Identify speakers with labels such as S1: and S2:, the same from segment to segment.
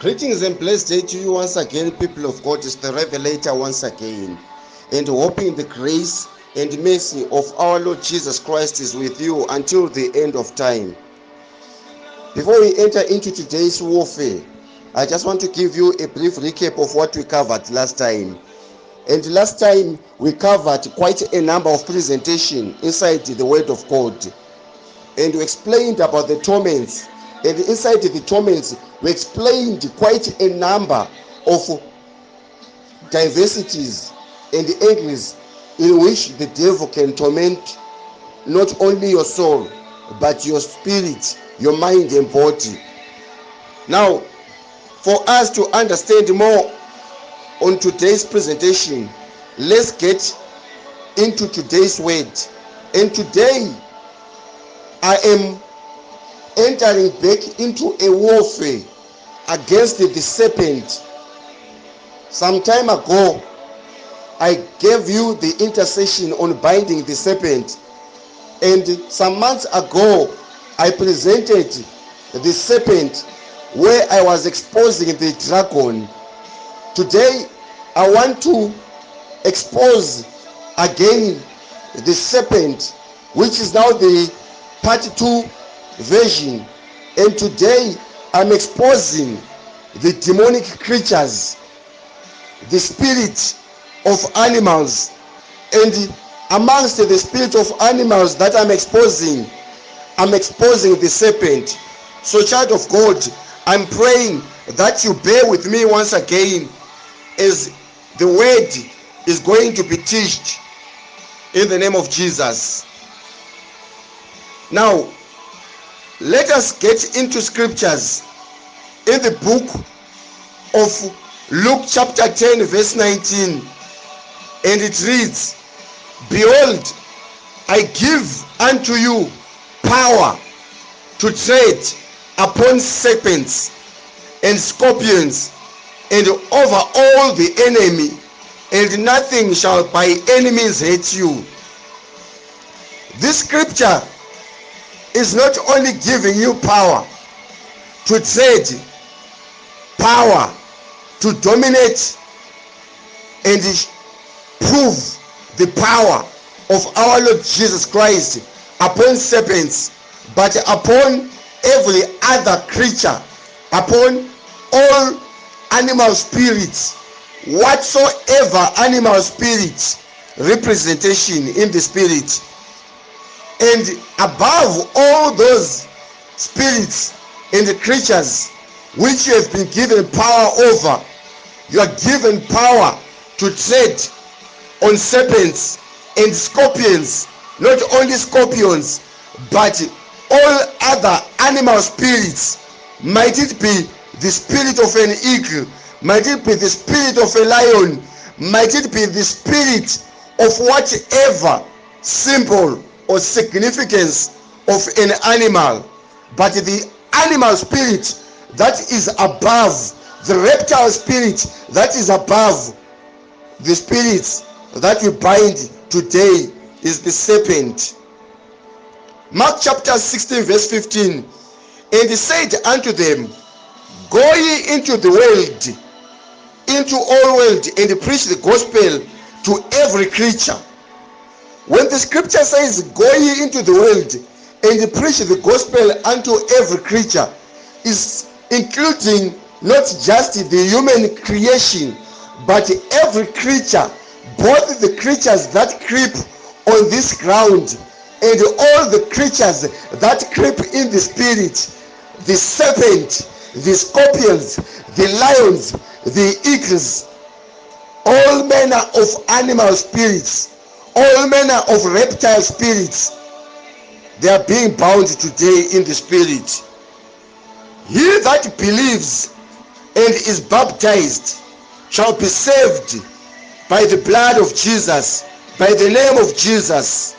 S1: Greetings and blessed day to you once again, people of God. It's the Revelator once again, and hoping the grace and mercy of our Lord Jesus Christ is with you until the end of time. Before we enter into today's warfare, I just want to give you a brief recap of what we covered last time. And last time we covered quite a number of presentation inside the Word of God, and we explained about the torments, and inside the torments we explained quite a number of diversities and angles in which the devil can torment not only your soul but your spirit, your mind and body. Now, for us to understand more on today's presentation, let's get into today's word. And today I am entering back into a warfare against the serpent. Some time ago, I gave you the intercession on binding the serpent, and some months ago, I presented the serpent where I was exposing the dragon. Today, I want to expose again the serpent, which is now the part 2 version, and today I'm exposing the demonic creatures, the spirit of animals, and amongst the spirit of animals that I'm exposing the serpent. So, child of God, I'm praying that you bear with me once again as the word is going to be taught in the name of Jesus. Now, let us get into scriptures in the book of Luke chapter 10 verse 19, and it reads, "Behold, I give unto you power to tread upon serpents and scorpions and over all the enemy, and nothing shall by any means hurt you." This scripture is not only giving you power to tread, power to dominate and prove the power of our Lord Jesus Christ upon serpents, but upon every other creature, upon all animal spirits, whatsoever animal spirits representation in the spirit. And above all those spirits and the creatures which you have been given power over, you are given power to tread on serpents and scorpions. Not only scorpions, but all other animal spirits. Might it be the spirit of an eagle, might it be the spirit of a lion, might it be the spirit of whatever symbol or significance of an animal, but the animal spirit that is above, the reptile spirit that is above the spirits that we bind today is the serpent. Mark chapter 16 verse 15, "And he said unto them, Go ye into the world, into all world, and preach the gospel to every creature." When the scripture says go ye into the world and preach the gospel unto every creature, is including not just the human creation, but every creature, both the creatures that creep on this ground and all the creatures that creep in the spirit, the serpent, the scorpions, the lions, the eagles, all manner of animal spirits, all manner of reptile spirits, they are being bound today in the spirit. He that believes and is baptized shall be saved by the blood of Jesus, by the name of Jesus.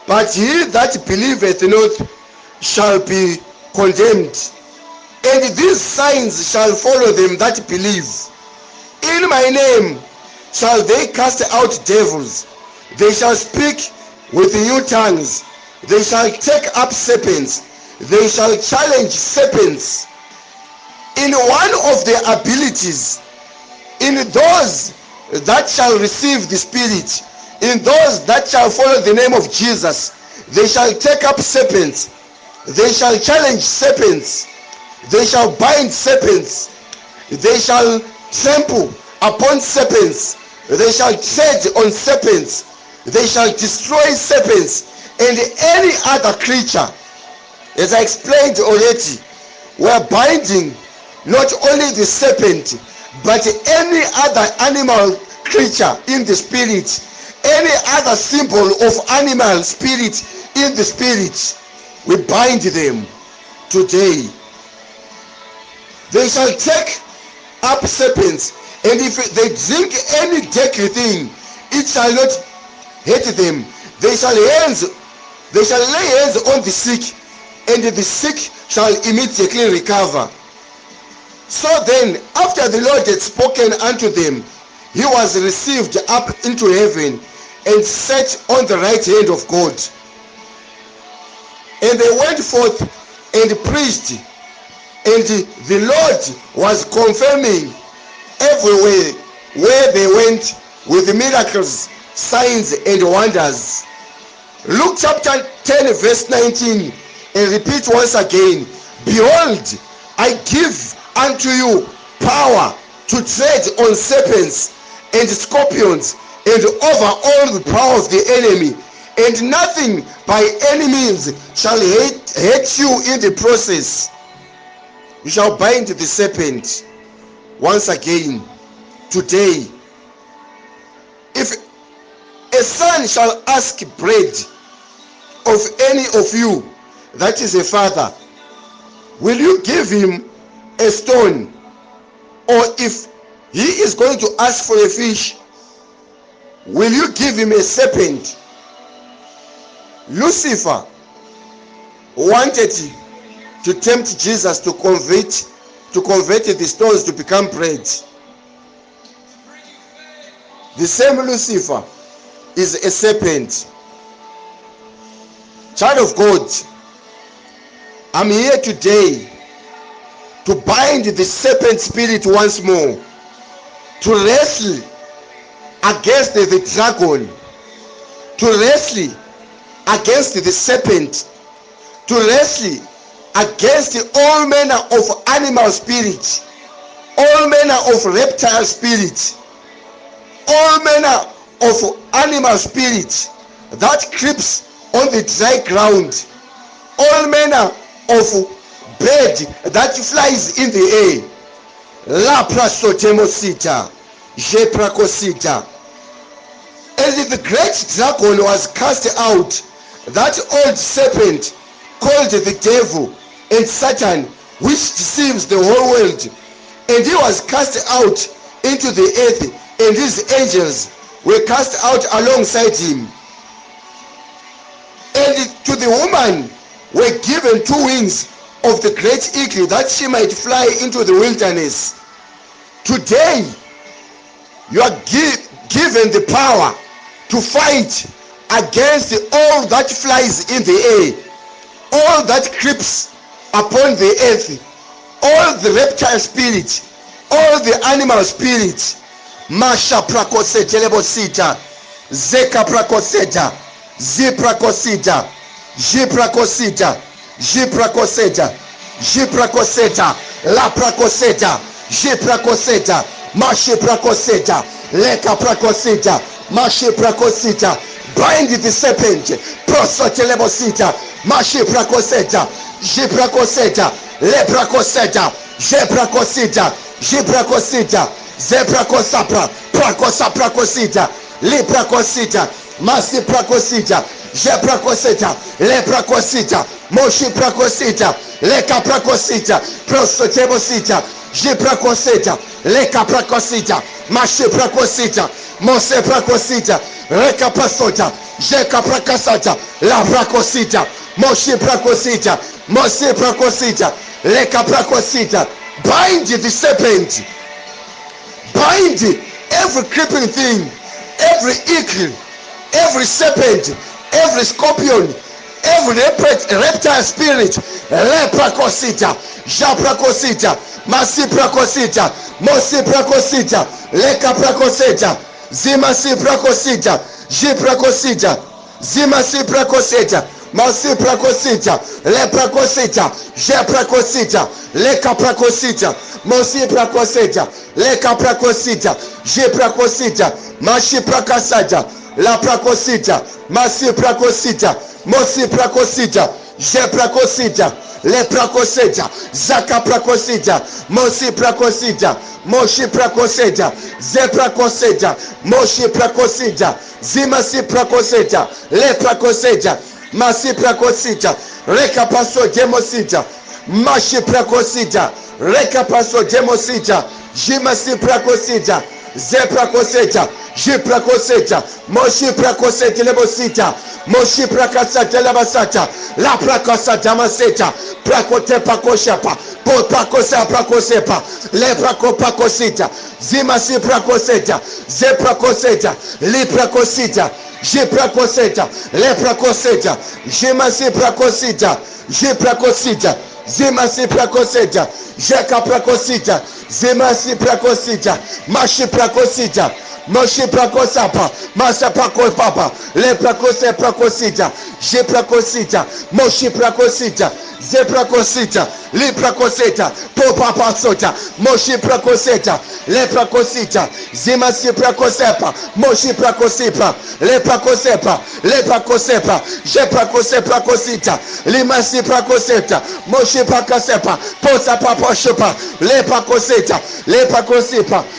S1: But he that believeth not shall be condemned. And these signs shall follow them that believe. In my name shall they cast out devils. They shall speak with new tongues. They shall take up serpents. They shall challenge serpents. in one of their abilities, in those that shall receive the Spirit, in those that shall follow the name of Jesus, they shall take up serpents, they shall challenge serpents, they shall bind serpents, they shall trample upon serpents, they shall tread on serpents, they shall destroy serpents and any other creature. As I explained already, we are binding not only the serpent but any other animal creature in the spirit, any other symbol of animal spirit in the spirit. We bind them today. They shall take up serpents, and if they drink any deadly thing, it shall not hurt them. They shall lay hands on the sick, and the sick shall immediately recover. So then, after the Lord had spoken unto them, he was received up into heaven and sat on the right hand of God. And they went forth and preached, and the Lord was confirming everywhere where they went with miracles, signs, and wonders. Luke chapter 10 verse 19, and repeat once again, behold, I give unto you power to tread on serpents and scorpions and over all the power of the enemy, and nothing by any means shall hurt you in the process. You shall bind the serpent once again today. If a son shall ask bread of any of you that is a father, will you give him a stone? Or if he is going to ask for a fish, will you give him a serpent? Lucifer wanted to tempt Jesus to convert the stones to become bread. The same Lucifer is a serpent. Child of God, I'm here today to bind the serpent spirit once more, to wrestle against the dragon, to wrestle against the serpent, to wrestle against all manner of animal spirits, all manner of reptile spirits, all manner of animal spirits that creeps on the dry ground, all manner of bird that flies in the air. La prasotemosita, je prakosita. And the great dragon was cast out, that old serpent called the devil and Satan, which deceives the whole world. And he was cast out into the earth, and his angels were cast out alongside him. And to the woman were given 2 wings of the great eagle, that she might fly into the wilderness. Today, you are given the power to fight against all that flies in the air, all that creeps upon the earth, all the reptile spirits, all the animal spirits. Masha prakoseta lebosita, zeka prakoseta, zi prakosita, ji prakosita, ji prakoseta, ji prakoseta, la prakoseta, ji prakoseta, mashi prakoseta, leka prakoseta, mashi prakoseta. Bind the serpent, prosotelebosita, mashi prakoseta, ji prakoseta, le prakoseta, je prakosita, ji prakosita, ze prakosapra, prakosaprakosita, li prakosita, masi prakosita, je prakosita, le prakosita, moshi prakosita, leka prakosita, prosotebosita, ji prakosita, leka prakosita, mashi prakosita, mose prakosita, reka prasota, jeka prakasata, la prakosita, moshi prakosita, mose prakosita, leka prakosita. Bind the serpent, bind every creeping thing, every eagle, every serpent, every scorpion, every reptile spirit, leprakosita, japrakosita, masiprakosita, mosiprakosita, lekaprakosita, zimasiprakosita, jiprakosita, zimasiprakosita, masiprakosita, leprakosita, jeprakosita, lekaprakosita, mosiprakosita, lekaprakosita, jiprakosita, mashiprakasata, la prakosita, masi prakosita, mosi prakosita, je prakosita, le prakosita, zaka prakosita, mosi prakosita, moshi prakosita, ze prakosita, moshi prakosita, zimasi prakosita, le prakosita, masi prakosita, rekapaso demosita, mashi prakosita, rekapaso demosita, jimasi prakosita, ze prakosita, je prakoseta, moshi prakoseta lebosita, moshi prakasata lebasata, la prakasata maseta, prakote pakoshapa, po pakosa prakosepa, le prakopakosita, zimasi prakoseta, ze prakoseta, li prakosita, je prakoseta, le prakoseta, jimasi prakosita, je prakosita, zimasi prakoseta, jeka prakosita, zimasi prakosita, mashi prakosita, moshi prakosapa, masa prakopapa, le prakose prakosita, je prakosita, moshi prakosita, ze prakosita, li prakosita, popa pasota, moshi prakosita, le prakosita, zimasi prakosepa, moshi prakosipa, le prakosepa, je prakose prakosita, limasi prakosita, moshi prakosepa, posa paposhupa, le prakosipa,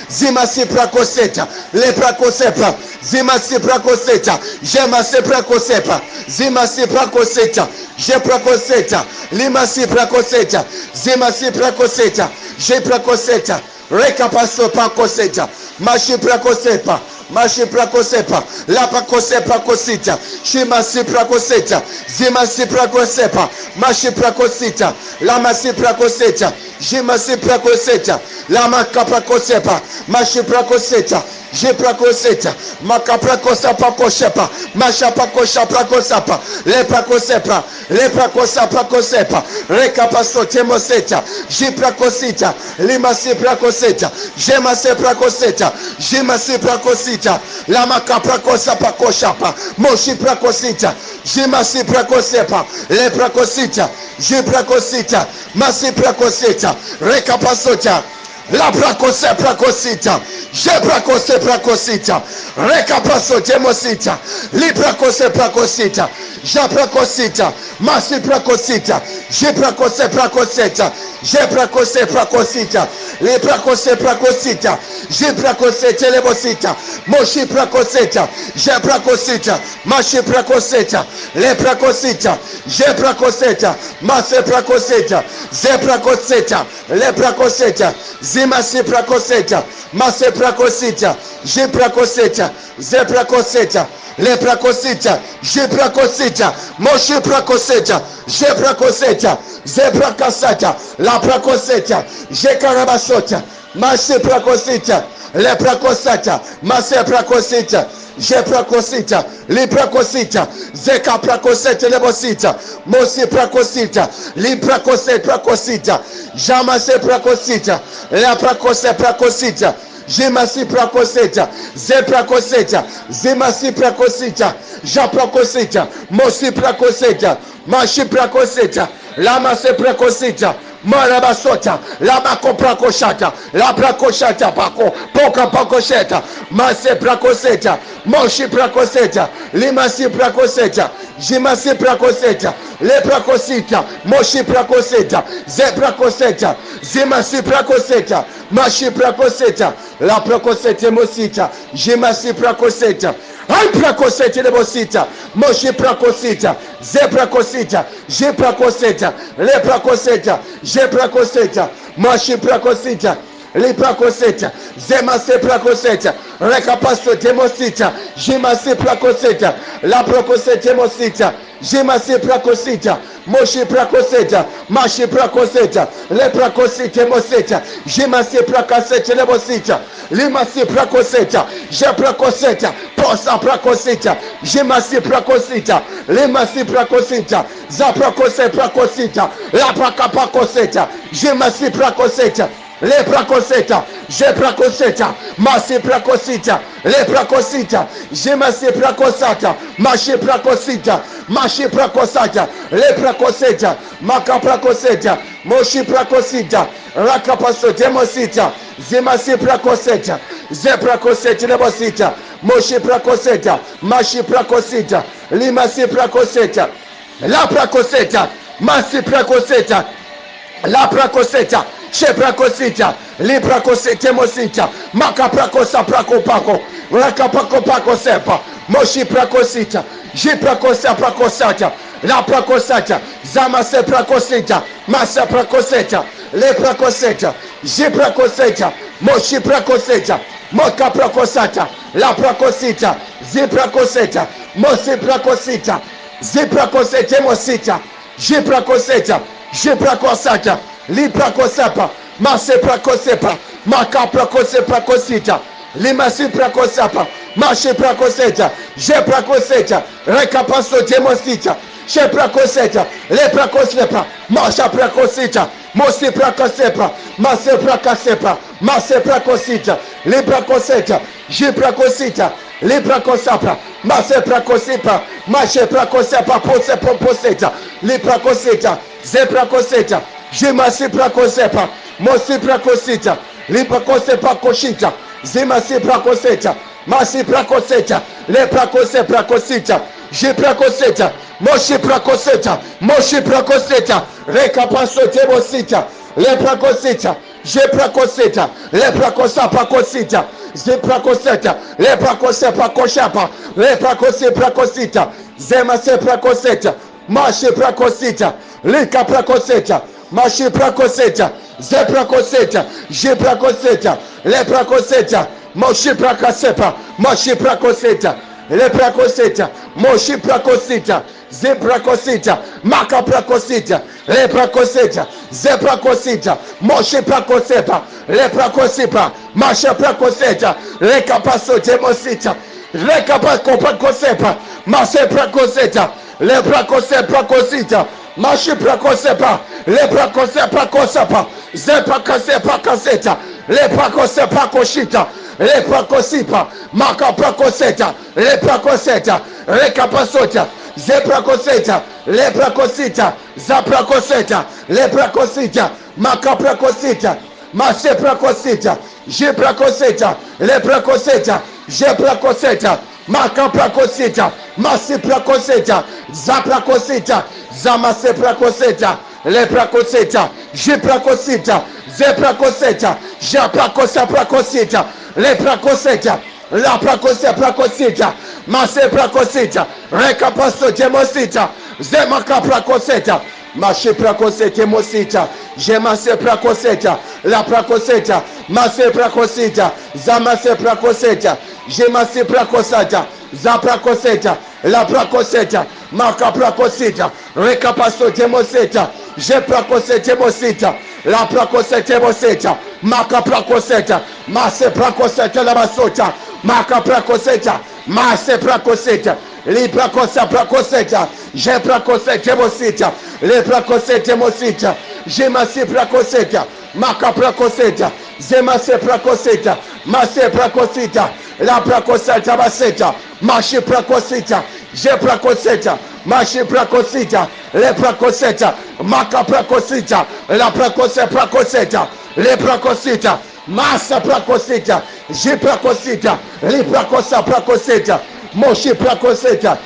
S1: zimasi prakosita, le prakosepa, zimasi prakosita, jemasi prakosepa, zimasi prakosita, je prakosita, limasi prakosita, zimasi prakosita, je prakosita, rekapaso prakosita, mashi prakosepa, mashi prakosepa, la prakosepa kosita, shimasi prakosita, zimasi prakosepa, mashi prakosita, la masi prakosita, jimasi prakosita, la makaprakosepa, mashi prakosita, je prakoseta, makaprakosa pakoshepa, masha pakosha prakosapa, le prakosepa, rekapaso temoseta, je prakosita, limasi prakoseta, jemase prakoseta, jimasi prakosita, la makaprakosa pakoshapa, moshi prakosita, jimasi prakosepa, le prakosita, je prakosita, masi prakoseta, rekapasota, la prakose prakosita, je prakose prakosita, rekapaso demosita, li prakose prakosita, ja prakosita, masi prakosita, je prakose prakosita, je prakose prakosita, li prakose prakosita, je prakose telebosita, moshi prakosita, je prakosita, mashi prakosita, le prakosita, je prakosita, masi prakosita, ze prakosita, le prakosita, zimasi prakoseta, mase prakosita, je prakoseta, ze prakoseta, le prakosita, je prakosita, moshi prakoseta, je prakoseta, ze prakasata, la prakoseta, je karabasota, mase prakosita, le prakosata, mase prakosita, je prakosita, li prakosita, zeka prakosita lebosita, mosi prakosita, li prakosita, jamase prakosita, la prakosita, jemasi prakosita, ze prakosita, zemasi prakosita, ja prakosita, mosi prakosita, mashi prakosita, la mase prakosita, marabasota, la bako prakoshata, la prakoshata pako, poka pakosheta, mase prakoseta, moshi prakoseta, limasi prakoseta, jimasi prakoseta, le prakosita, moshi prakoseta, ze prakoseta, zimasi prakoseta, mashi prakoseta, la prakoseta mosita, jimasi prakoseta, ai prakoseta lebosita, moshi prakosita, ze prakosita, je prakoseta, le prakoseta, je prakoseta, mashi prakosita, li prakoseta, zemase prakoseta, rekapaso demosita, jimase prakoseta, la prakoseta mosita, Jemasi prakosita, moshi prakosita, mashi prakosita, le prakosite mosita, jemasi prakosita lebosita, limasi prakosita, je prakosita, posa prakosita, jemasi prakosita, limasi prakosita, za prakose prakosita, la prakapakosita, jemasi prakosita, le prakosita, je prakosita, masi prakosita, le prakosita, jemasi prakosata, mashi prakosita, mashi prakosata, le prakosita, maka prakosita, moshi prakosita, rakapaso demosita, zimasi prakosita, ze prakosita lebosita, moshi prakosita, mashi prakosita, limasi prakosita, la prakosita, masi prakosita, la prakosita, she prakosita, li prakosita mosita, maka prakosa prakopako, rakapako pakosepa, moshi prakosita, ji prakosa prakosata, la prakosata, zamase prakosita, masa prakosita, le prakosita, ji prakosita, moshi prakosita, moka prakosata, la prakosita, zi prakosita, mosi prakosita, zi prakosita mosita, ji prakosita, ji prakosata, li prakosepa, mase prakosepa, maka prakose prakosita, limasi prakosepa, mashi prakoseta, je prakoseta, rekapaso demosita, she prakoseta, le prakosepa, masha prakosita, mosi prakosepa, mase prakasepa, mase prakosita, li prakoseta, je prakosita, li prakosapa, mase prakosipa, mashe prakosepa, pose proposeta, li prakoseta, ze prakoseta, jemasi prakosepa, mosi prakosita, li prakosepa koshita, zimasi prakoseta, masi prakoseta, le prakose prakosita, je prakoseta, moshi prakoseta, rekapaso temosita, le prakosita, je prakoseta, le prakosa prakosita, ze prakoseta, le prakose prakoshapa, le prakose prakosita, zemase prakoseta, mashi prakosita, lika prakoseta, mashi prakoseta, ze prakoseta, je prakoseta, le prakoseta, moshi prakasepa, moshi prakoseta, le prakoseta, moshi prakosita, ze prakosita, maka prakosita, le prakoseta, ze prakosita, moshi prakosepa, le prakosipa, masha prakoseta, le kapaso demosita, le kapako prakosepa, mase prakoseta, le prakose prakosita, mashi prakosepa, le prakose prakosepa, ze prakose prakoseta, le prakose prakoshita, le prakosipa, maka prakoseta, le prakoseta, le kapasota, ze prakoseta, le prakosita, za prakoseta, le prakosita, maka prakosita, mase prakosita, je prakoseta, le prakoseta, je prakoseta, maka prakosita, masi prakoseta, za prakosita, za mase prakoseta, le prakoseta, je prakosita, ze prakoseta, ja prakosa prakosita, le prakoseta, la prakose prakosita, mase prakosita, rekapaso demosita, ze maka prakoseta, mashi prakoseta mosita, je mase prakoseta, la prakoseta, mase prakosita, za mase prakoseta, je mase prakosata, za prakoseta, la prakoseta, maka prakosita, rekapaso demosita, je prakoseta mosita, la prakoseta mosita, maka prakoseta, mase prakoseta la basota, maka prakoseta, mase prakoseta, li prakosa prakoseta, je prakoseta mosita, le prakoseta mosita, je mase prakoseta, maka prakoseta, ze mase prakoseta, mase prakosita, la prakoseta baseta, mashi prakosita, je prakoseta, mashi prakosita, le prakoseta, maka prakosita, la prakose prakoseta, le prakosita, masa prakosita, je prakosita, li prakosa prakoseta, moshi prakoseta,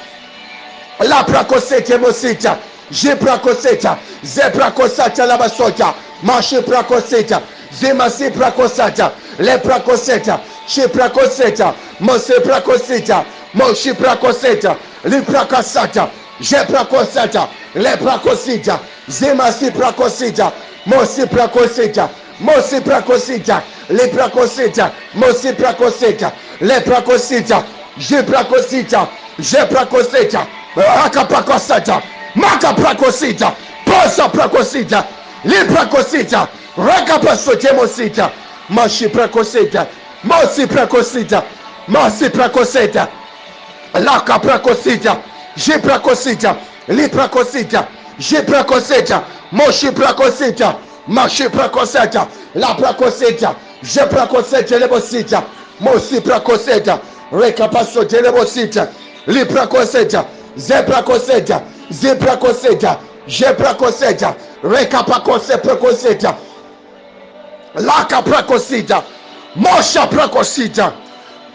S1: la prakoseta mosita, je prakoseta, ze prakosata la basota, mashi prakoseta, ze masi prakosata, le prakoseta, she prakoseta, mose prakoseta, moshi prakoseta, li prakasata, je prakosata, le prakosita, ze masi prakosita, mosi prakoseta, mosi prakosita, le prakoseta, mosi prakoseta, le prakosita, je prakosita, je prakoseta, raka prakosata, maka prakosita, posa prakosita, li prakosita, raka pasotemo mashi prakosita, mosi prakosita, masi prakosita, laka prakosita, je prakosita, li prakosita, je prakosita, moshi prakosita, mashi prakosita, la prakosita, je prakosita lebosita, mosi prakosita, reka pasotemo lebosita, li prakosita, ze prakosita, ze prakosita, je prakosita, reka pakose prakosita, laka prakosita, mosha prakosita,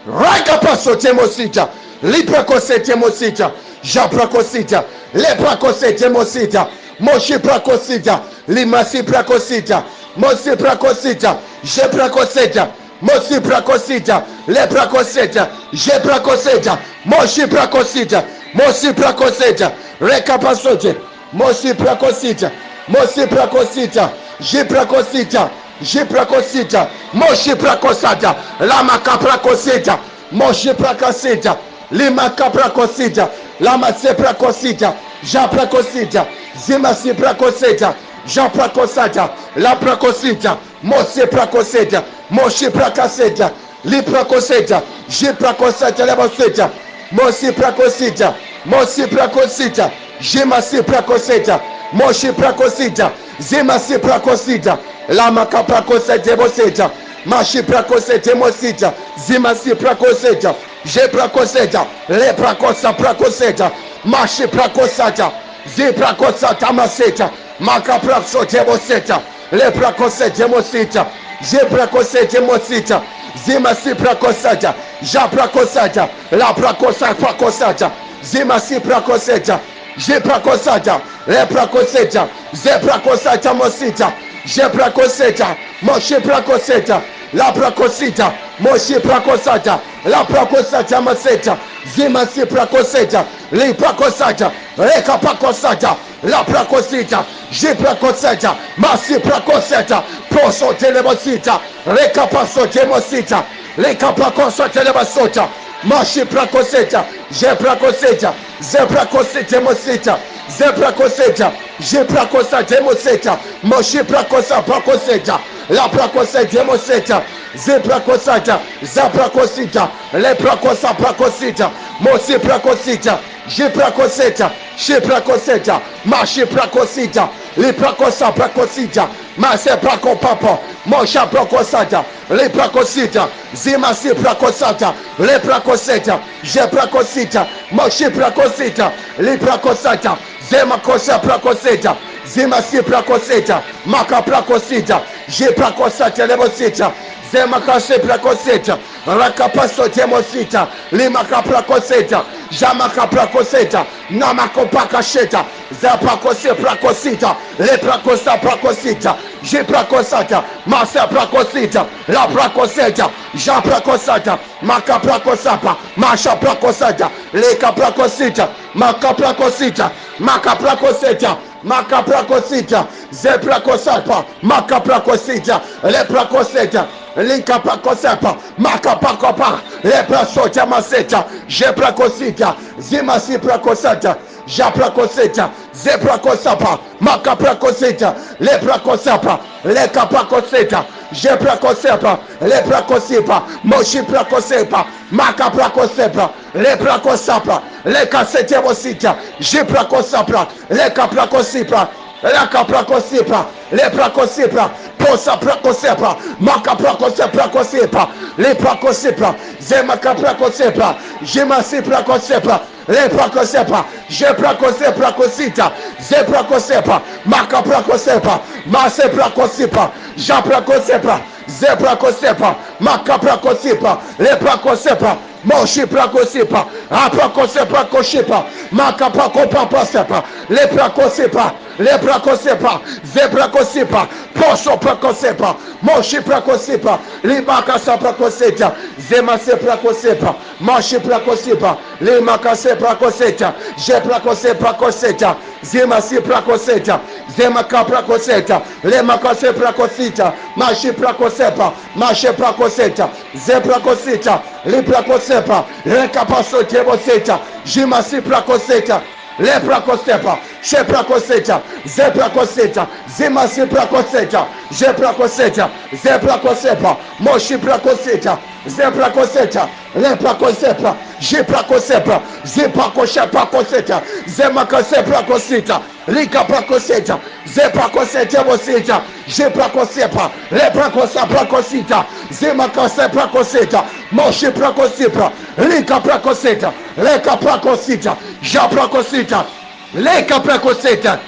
S1: reka pasotemosita, li prakosetemosita, ja prakosita, le prakosetemosita, moshi prakosita, li masi prakosita, mosi prakosita, je prakosita, mosi prakosita, le prakosita, je prakosita, moshi prakosita, mosi prakosita, reka pasote, mosi prakosita, mosi prakosita, je prakosita, je prakosita, moshi prakosata, lama kaprakosita, moshi prakosita, lima kaprakosita, lama se prakosita, ja prakosita, zima si prakosita, ja prakosata, la prakosita, mosi prakosita, moshi prakosita, li prakosita, je prakosita, lebosita, mosi prakosita, mosi prakosita, jima si prakosita, moshi prakosita, zima si prakosita, lama kaprakosita bosita, mashi prakosita mosita, zima si prakosita, je prakosita, le prakosa prakosita, mashi prakosata, zi prakosata masita, maka prakosa bosita, le prakosita mosita, je prakosita mosita, zima si prakosata, ja prakosata, la prakosa prakosata, zima si prakosata, je prakosata, le prakosata, ze prakosata mosita, je prakosata, moshi prakosata, la prakosita, moshi prakosata, la prakosata masita, zima si prakosata, li prakosata, reka prakosata, la prakosita, je prakosata, masi prakosata, poso telebosita, reka paso temosita, reka prakosata telebasota, mashi prakoseta, je prakoseta, ze prakoseta mosita, ze prakoseta, je prakosata mosita, moshi prakosa prakoseta, la prakoseta mosita, ze prakosata, za prakosita, le prakosa prakosita, mosi prakosita, je prakoseta, she prakoseta, mashi prakosita, li prakosa prakosita, mase prakopapa, mosha prakosata, le prakosita, zima si prakosata, le prakoseta, je prakosita, moshi prakosita, li prakosata, zema kosa prakoseta, zima si prakoseta, maka prakosita, je prakosata lebosita, zema kase prakoseta, rakapaso temosita, limaka prakoseta, jamaka prakoseta, namako pakasheta, za prakose prakosita, le prakosa prakosita, je prakosata, masa prakosita, la prakoseta, ja prakosata, maka prakosapa, masha prakosata, leka prakosita, maka prakosita, maka prakoseta, maka prakosita, ze prakosapa, maka prakosita, le prakoseta, linka prakosapa, maka pakopa, le prasota maseta, je prakosita, zima si prakosata, ja prakoseta, ze prakosapa, maka prakosita, le prakosapa, le kaprakoseta, je prakosapa, le prakosipa, moshi prakosepa, maka prakosepa, le prakosapa, le kasete mosita, je prakosapa, le kaprakosipa, la kaprakosipa, le prakosipa, posa prakosepa, maka prakosepa prakosepa, le prakosepa, ze maka prakosepa, je masi prakosepa, le prakosepa, je prakosepa prakosita, ze prakosepa, maka prakosepa, mase prakosipa, ja prakosepa, ze prakosepa, maka prakosepa, le prakosepa, moshi prakosipa, aprakosepa koshipa, maka prakopa pasepa, le prakosepa, le prakosepa, ze prakosepa, poso prakosepa, moshi prakosepa, libakasa prakoseja, zemase prakosepa, mashi prakosepa, limakase prakoseja, je prakose prakoseja, zemasi prakoseja, zemaka prakoseja, lemakase prakosita, mashi prakosepa, mashe prakoseja, ze prakosita, li prakosepa, rekapaso teboseta, jimasi prakoseja, le prakosepa, she prakoseja, ze prakoseja, zimasi prakoseja, je prakoseja, ze prakosepa, moshi prakoseja, ze prakoseja, le prakosepa, je prakosepa, ze prakosha prakoseja, ze makase prakosita, lika prakoseja, ze prakoseja boseja, je prakosepa, le prakosa prakosita, ze makase prakoseja, moshi prakosepa, lika prakoseja, leka prakosita, ja prakosita, leka prakosita,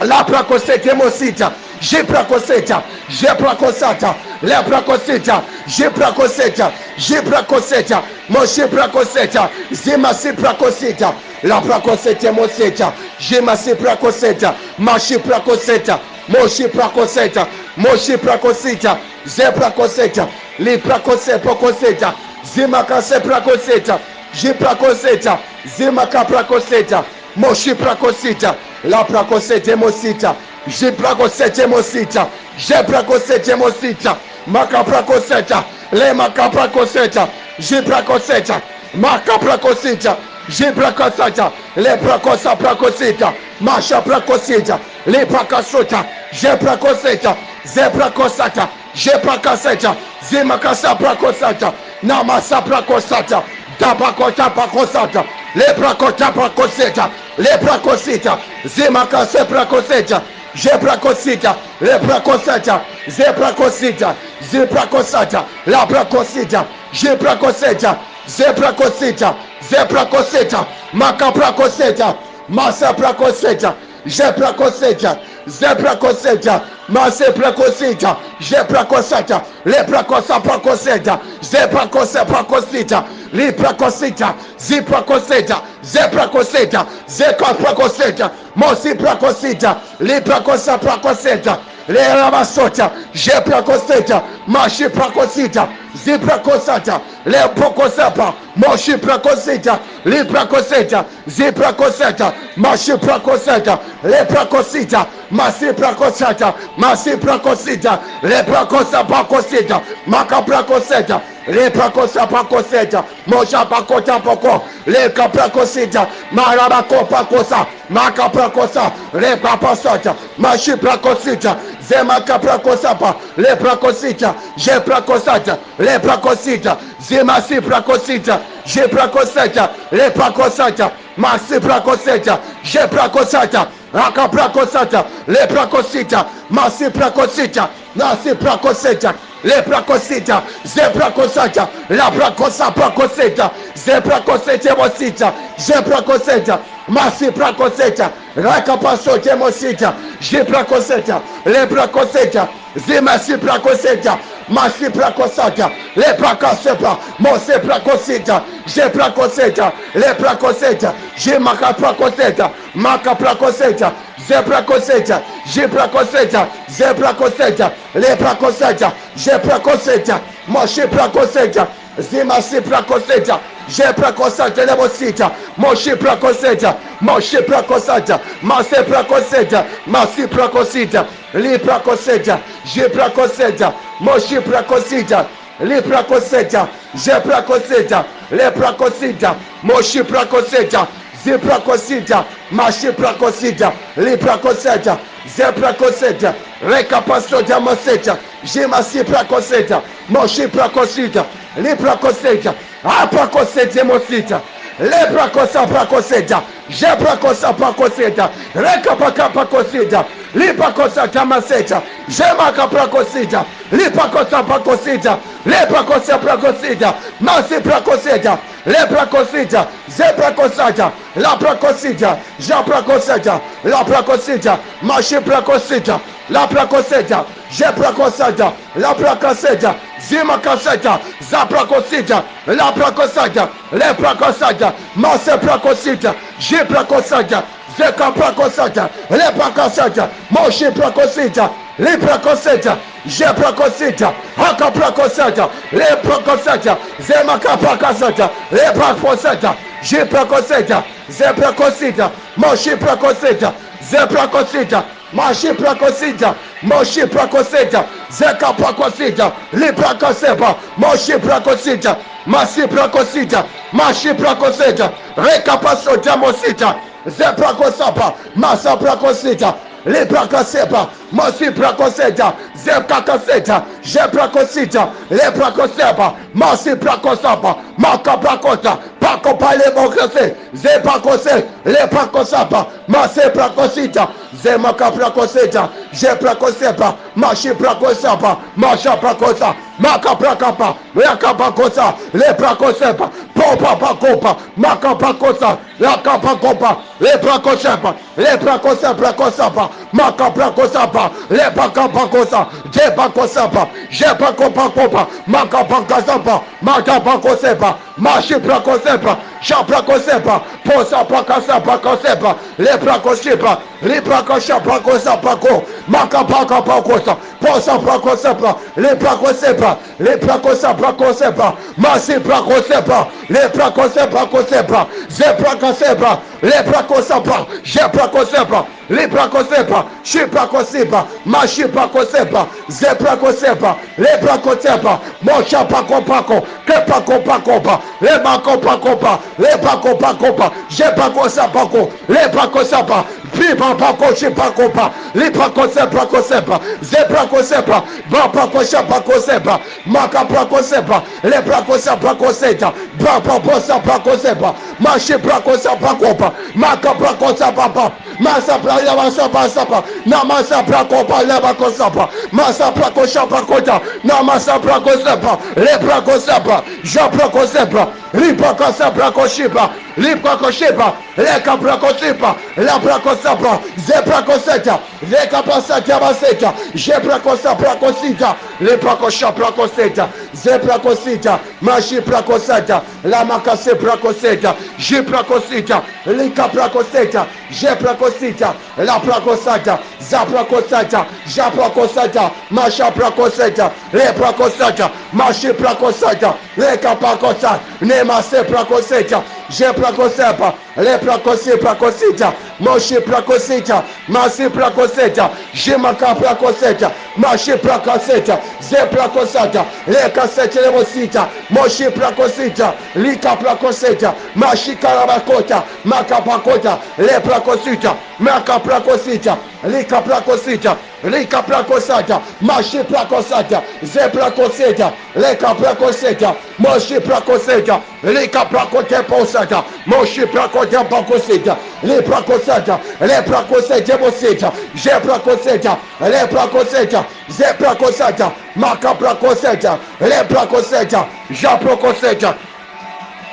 S1: la prakosita mosita, je prakosita, je prakosata, la prakosita, je prakosita, je prakosita, moshi prakosita, zimasi prakosita, la prakosita mosita, je masi prakosita, mashi prakosita, moshi prakosita, moshi prakosita, ze prakosita, li prakose prakosita, zimakase prakosita, je prakosita, zimaka prakosita, moshi prakosita, la prakosita mosita, je prakosita mosita, je prakosita mosita, maka prakosita, le maka prakosita, je prakosita, maka prakosita, je prakosita, le prakosa prakosita, masha prakosita, le prakosita, je prakosita, ze prakosita, je prakosita, zimakasa prakosita, namasa prakosita, dabakota prakosita, le prakota prakosita, le prakosita, zimakase prakosita, je prakosita, le prakosita, ze prakosita, ze prakosita, la prakosita, je prakosita, ze prakosita, ze prakosita, maka prakosita, masa prakosita, je prakosita, ze prakosita, mase prakosita, je prakosita, le prakosa prakosita, ze prakosa prakosita, li prakosita, zi prakosita, ze prakosita, ze prakosita, mosi prakosita, li prakosa prakosita, le ramasota, je prakosita, mashi prakosita, zi prakosata, le prakosapa, moshi prakosita, li prakosita, zi prakosita, mashi prakosita, le prakosita, masi prakosata, masi prakosita, le prakosa prakosita, maka prakosita, le prakosa prakosita, mosha pakota poko, le kaprakosita, marabako pakosa, maka prakosa, le kapasata, mashi prakosita, zemaka prakosapa, le prakosita, je prakosata, le prakosita, zemasi prakosita, je prakosata, le prakosata, masi prakosita, je prakosata, aka prakosata, le prakosita, masi prakosita, nasi prakosita, le prakosita, ze prakosata, la prakosa prakosita, ze prakosita mosita, je prakosita, masi prakosita, raka pasote mosita, je prakosita, le prakosita, ze masi prakosita, masi prakosata, le prakosepa, mose prakosita, je prakosita, le prakosita, je maka prakosita, maka prakosita, ze prakosita, je prakosita, ze prakosita, le prakosita, je prakosita, moshe prakosita, zimasi prakosita, je prakosita, le mosita, moshe prakosita, moshe prakosita, mase prakosita, masi prakosita, li prakosita, je prakosita, moshe prakosita, li prakosita, je prakosita, le prakosita, moshe prakosita, zi prakosita, mashi prakosita, li prakosita, ze prakosita, rekapasota mosita, jimasi prakosita, moshi prakosita, li prakosita, aprakosita mosita, le prakosa prakosita, je prakosa prakosita, rekapaka prakosita, li prakosata masita, je maka prakosita, li prakosa prakosita, le prakosa prakosita, masi prakosita, le prakosita, ze prakosata, la prakosita, ja prakosita, la prakosita, mashi prakosita, la prakosita, je prakosita, la prakosita, zima kasita, za prakosita, la prakosita, le prakosita, mase prakosita, Jiprakosata, Zekaprakosata, Leprakosata, Moshi Prakosita, Liprakoseta, Jeprakosita, Hakaprakosata, Leprakosata, Zemakaprakosata, Leprakosata, Jiprakoseta, Zeprakosita, Moshi Prakosita, Zeprakosita, Mashi Prakosita, Moshi Prakosita, Zeka Prakosita, Liprakosepa, Moshi Prakosita, Masi Prakosita, Mashi Prakosita, Rekapasota Mosita, Zeprakosapa, Masa Prakosita, Liprakosepa, Mosi Prakosita, Zeprakosita, Jeprakosita, Leprakosepa, Masi Prakosapa, Maka Prakota, Paco Palebokose, Zepakose, Leprakosapa, Mase Prakosita, Zemaka Prakosita, Jeprakosepa, Mashi Prakosapa, Masha Prakosa, Maka Prakapa, Yakapakosa, Leprakosepa, Popa Pacopa, Maka Prakosa, Yakapacopa, Leprakosepa, Leprakosepa, Maka Prakosapa, Lepakapakosa, Jepakosapa, Jepakopacopa, Maka Pakasapa, Maka Pakosepa, Mashi Prakosepa, Shaprakosepa, Posa Prakasapa Kosepa, Leprakoshipa, Liprakosapa Kosapako, Maka Pakapakosa, Posa Prakosepa, Leprakosepa, Leprakosapa Kosepa, Masi Prakosepa, Leprakosepa Kosepa, Zeprakasepa, Leprakosapa, Jeprakosepa, Liprakosepa, Shiprakosepa, Mashiprakosepa, Zeprakosepa, Leprakosepa, Mosha Pakopako, Kepakopakopa, Lepakopakopa, Lepakopakopa, Jepakosapako, Lepakosapa, Pipa Pako Shipakopa, Lipakosepa Kosepa, Zeprakosepa, Bapakosapa Kosepa, Makaprakosepa, Leprakosepa Koseta, Bapaposa Pakosepa, Mashiprakosepa Kopa, Makaprakosapa, Masapra Yavasapa, Namasapra Kopa Levakosapa, Masapra Koshapa Kota, Namasapra Kosepa, Leprakosapa, Japrakosepa, Lipakosapra Koshipa, Lipakoshipa, Lekaprakosipa, Laprakosapa, Zeprakoseta, Lekapasata Baseta, Jeprakosapra Kosita, Leprakosapra Koseta, Zeprakosita, Mashi Prakosata, Lamakase Prakoseta, Jiprakosita, Likaprakoseta, Jeprakosita, Laprakosata, Zaprakosata, Japrakosata, Masha Prakoseta, Leprakosata, Mashi Prakosata, Lekapakosata, Nemase Prakoseta, Jeprakosepa, Leprakosi Prakosita, Moshi Prakosita, Masi Prakoseta, Jimaka Prakoseta, Mashi Prakoseta, Zeprakosata, Lekasete Levosita, Moshi Prakosita, Lika Prakoseta, Mashi Karabakota, Makapakota, Leprakosita, Maka Prakosita, Lika Prakosita, Lika Prakosata, Mashi Prakosata, Zeprakoseta, Leka Prakoseta, Moshi Prakoseta, Lika Prakote Posata, Moshi Prakote Pakoseta, Leprakosata, Leprakoseta Boseta, Jeprakoseta, Leprakoseta, Zeprakosata, Maka Prakoseta, Leprakoseta, Japrokoseta,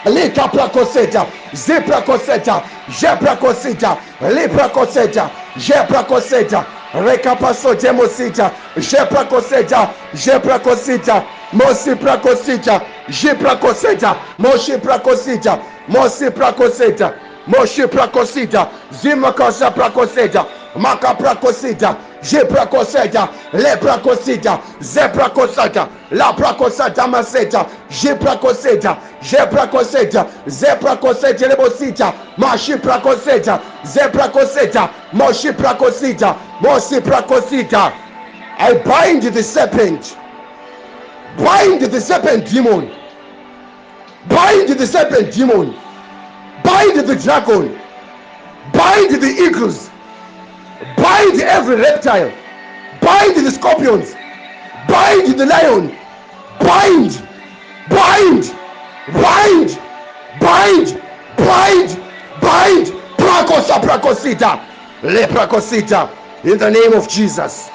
S1: Lika Prakoseta, Ziprakoseta, Jeprakoseta, Liprakoseta, Jeprakoseta, Rekapaso Demosita, Jeprakoseta, Jeprakosita, Mosi Prakosita, Jiprakoseta, Moshi Prakosita, Mosi Prakoseta, Moshi Prakosita, Zimakasa Prakoseta, Maka Prakosita, Jiprakoseta, Leprakosita, Zeprakosata, La Prakosata Maseta, Jiprakoseta, Jeprakoseta, Zeprakoseta Lebosita, Mashi Prakoseta, Zeprakoseta, Moshi Prakosita, Mosi Prakosita. I bind the serpent. Bind the serpent demon. Bind the serpent demon. Bind the dragon. Bind the eagles. Bind every reptile. Bind the scorpions. Bind the lion. Bind. Bind. Bind. Bind. Bind. Bind. Prakosa prakosita. Le prakosita. In the name of Jesus.